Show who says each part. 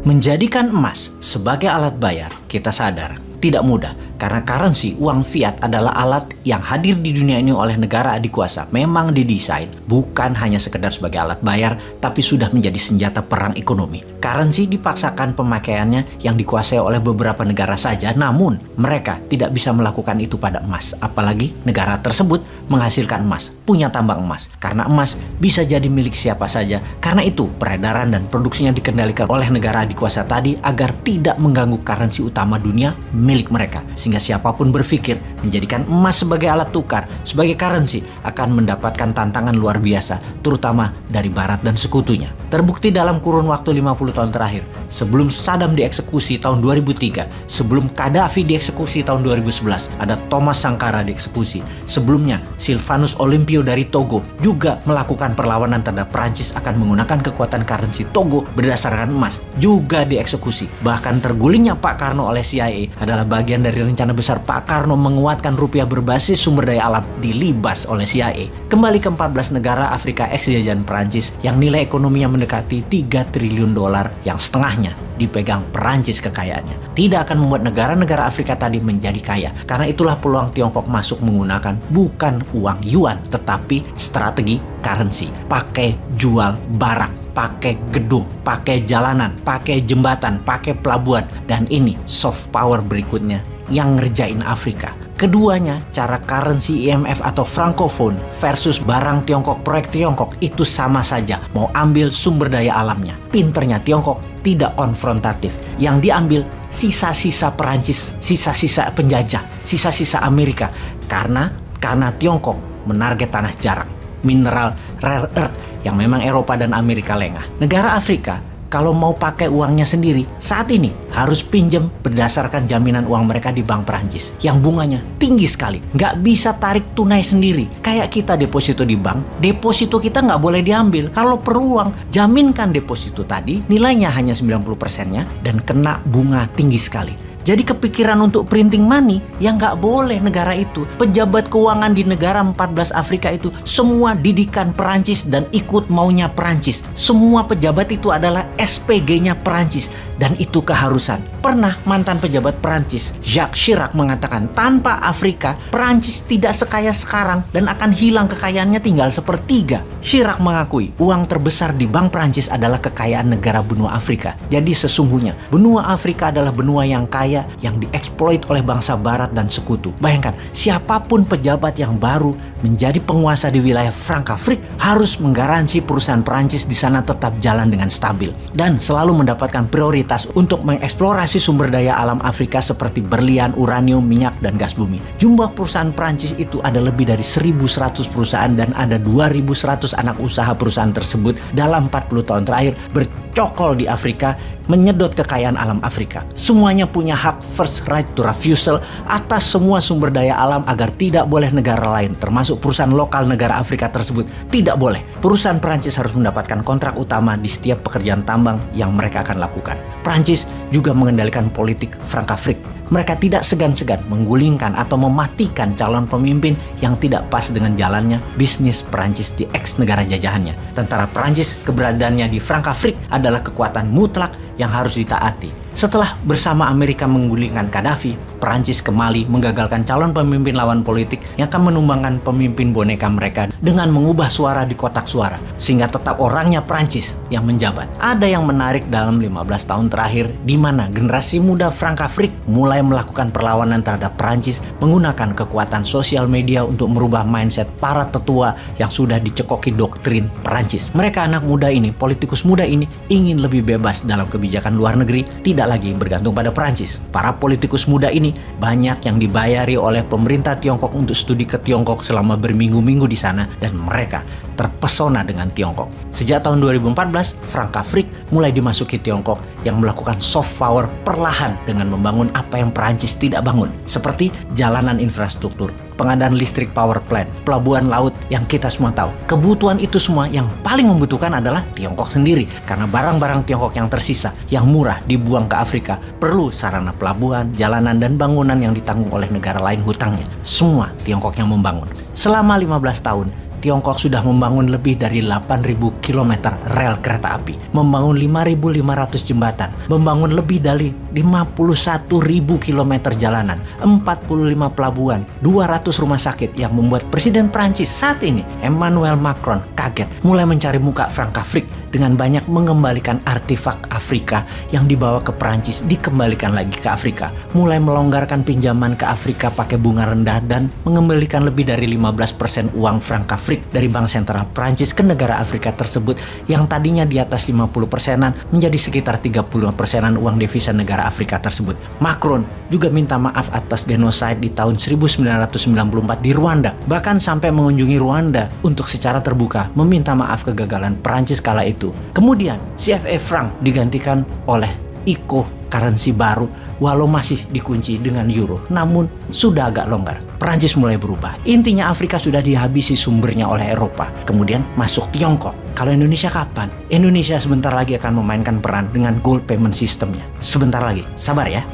Speaker 1: Menjadikan emas sebagai alat bayar, kita sadar, tidak mudah. Karena currency, uang fiat adalah alat yang hadir di dunia ini oleh negara adikuasa. Memang didesain bukan hanya sekedar sebagai alat bayar, tapi sudah menjadi senjata perang ekonomi. Currency dipaksakan pemakaiannya yang dikuasai oleh beberapa negara saja, namun mereka tidak bisa melakukan itu pada emas. Apalagi negara tersebut menghasilkan emas, punya tambang emas. Karena emas bisa jadi milik siapa saja. Karena itu peredaran dan produksinya dikendalikan oleh negara adikuasa tadi agar tidak mengganggu currency utama dunia milik mereka. Sehingga siapapun berpikir menjadikan emas sebagai alat tukar, sebagai currency, akan mendapatkan tantangan luar biasa, terutama dari Barat dan sekutunya. Terbukti dalam kurun waktu 50 tahun terakhir, sebelum Saddam dieksekusi tahun 2003, sebelum Gaddafi dieksekusi tahun 2011, ada Thomas Sankara dieksekusi. Sebelumnya, Sylvanus Olympio dari Togo juga melakukan perlawanan terhadap Prancis akan menggunakan kekuatan currency Togo berdasarkan emas, juga dieksekusi. Bahkan tergulingnya Pak Karno oleh CIA adalah bagian dari rencana besar Pak Karno menguatkan rupiah berbasis sumber daya alam dilibas oleh CIA. Kembali ke 14 negara Afrika ex-jajahan Perancis yang nilai ekonominya mendekati 3 triliun dolar yang setengahnya dipegang Perancis kekayaannya. Tidak akan membuat negara-negara Afrika tadi menjadi kaya. Karena itulah peluang Tiongkok masuk menggunakan bukan uang yuan, tetapi strategi currency. Pakai jual barang, pakai gedung, pakai jalanan, pakai jembatan, pakai pelabuhan. Dan ini soft power berikutnya yang ngerjain Afrika. Keduanya, cara currency IMF atau francophone versus barang Tiongkok, proyek Tiongkok, itu sama saja. Mau ambil sumber daya alamnya. Pinternya Tiongkok tidak konfrontatif. Yang diambil sisa-sisa Perancis, sisa-sisa penjajah, sisa-sisa Amerika. Karena Tiongkok menarget tanah jarang, mineral rare earth yang memang Eropa dan Amerika lengah. Negara Afrika kalau mau pakai uangnya sendiri, saat ini harus pinjam berdasarkan jaminan uang mereka di bank Perancis yang bunganya tinggi sekali. Nggak bisa tarik tunai sendiri. Kayak kita deposito di bank, deposito kita nggak boleh diambil. Kalau perlu uang, jaminkan deposito tadi, nilainya hanya 90%-nya dan kena bunga tinggi sekali. Jadi kepikiran untuk printing money yang nggak boleh negara itu. Pejabat keuangan di negara 14 Afrika itu semua didikan Perancis dan ikut maunya Perancis. Semua pejabat itu adalah SPG-nya Perancis dan itu keharusan. Pernah mantan pejabat Perancis Jacques Chirac mengatakan tanpa Afrika Perancis tidak sekaya sekarang dan akan hilang kekayaannya tinggal sepertiga. Chirac mengakui uang terbesar di bank Perancis adalah kekayaan negara benua Afrika. Jadi sesungguhnya benua Afrika adalah benua yang kaya yang dieksploit oleh bangsa Barat dan sekutu. Bayangkan, siapapun pejabat yang baru menjadi penguasa di wilayah Frankafrik harus menggaransi perusahaan Perancis di sana tetap jalan dengan stabil dan selalu mendapatkan prioritas untuk mengeksplorasi sumber daya alam Afrika seperti berlian, uranium, minyak, dan gas bumi. Jumlah perusahaan Perancis itu ada lebih dari 1.100 perusahaan dan ada 2.100 anak usaha perusahaan tersebut dalam 40 tahun terakhir bercokol di Afrika, menyedot kekayaan alam Afrika. Semuanya punya hak first right to refusal atas semua sumber daya alam agar tidak boleh negara lain, termasuk perusahaan lokal negara Afrika tersebut, tidak boleh. Perusahaan Perancis harus mendapatkan kontrak utama di setiap pekerjaan tambang yang mereka akan lakukan. Perancis juga mengendalikan politik Frankafrik. Mereka tidak segan-segan menggulingkan atau mematikan calon pemimpin yang tidak pas dengan jalannya bisnis Perancis di ex negara jajahannya. Tentara Perancis keberadaannya di Frankafrik adalah kekuatan mutlak yang harus ditaati. Setelah bersama Amerika menggulingkan Gaddafi, Perancis ke Mali menggagalkan calon pemimpin lawan politik yang akan menumbangkan pemimpin boneka mereka dengan mengubah suara di kotak suara sehingga tetap orangnya Perancis yang menjabat. Ada yang menarik dalam 15 tahun terakhir di mana generasi muda Frankafrik mulai melakukan perlawanan terhadap Perancis menggunakan kekuatan sosial media untuk merubah mindset para tetua yang sudah dicekoki doktrin Perancis. Mereka anak muda ini, politikus muda ini ingin lebih bebas dalam kebijakan luar negeri, tidak lagi bergantung pada Perancis. Para politikus muda ini banyak yang dibayari oleh pemerintah Tiongkok untuk studi ke Tiongkok selama berminggu-minggu di sana dan mereka terpesona dengan Tiongkok. Sejak tahun 2014, Frankafrik mulai dimasuki Tiongkok yang melakukan soft power perlahan dengan membangun apa yang Perancis tidak bangun, seperti jalanan infrastruktur, pengadaan listrik power plant, pelabuhan laut yang kita semua tahu. Kebutuhan itu semua yang paling membutuhkan adalah Tiongkok sendiri karena barang-barang Tiongkok yang tersisa, yang murah dibuang ke Afrika, perlu sarana pelabuhan, jalanan, dan bangunan yang ditanggung oleh negara lain hutangnya. Semua Tiongkok yang membangun. Selama 15 tahun, Tiongkok sudah membangun lebih dari 8.000 km rel kereta api, membangun 5.500 jembatan, membangun lebih dari 51.000 km jalanan, 45 pelabuhan, 200 rumah sakit yang membuat Presiden Prancis saat ini, Emmanuel Macron, kaget mulai mencari muka Frankafrik dengan banyak mengembalikan artefak Afrika yang dibawa ke Prancis dikembalikan lagi ke Afrika, mulai melonggarkan pinjaman ke Afrika pakai bunga rendah dan mengembalikan lebih dari 15% uang Frankafrik dari Bank Sentral Prancis ke negara Afrika tersebut yang tadinya di atas 50%-an menjadi sekitar 30%-an uang devisa negara Afrika tersebut. Macron juga minta maaf atas genocide di tahun 1994 di Rwanda, bahkan sampai mengunjungi Rwanda untuk secara terbuka meminta maaf kegagalan Prancis kala itu. Kemudian CFA franc digantikan oleh ICO, currency baru, walau masih dikunci dengan euro, namun sudah agak longgar. Prancis mulai berubah. Intinya Afrika sudah dihabisi sumbernya oleh Eropa. Kemudian masuk Tiongkok. Kalau Indonesia kapan? Indonesia sebentar lagi akan memainkan peran dengan gold payment systemnya. Sebentar lagi, sabar ya.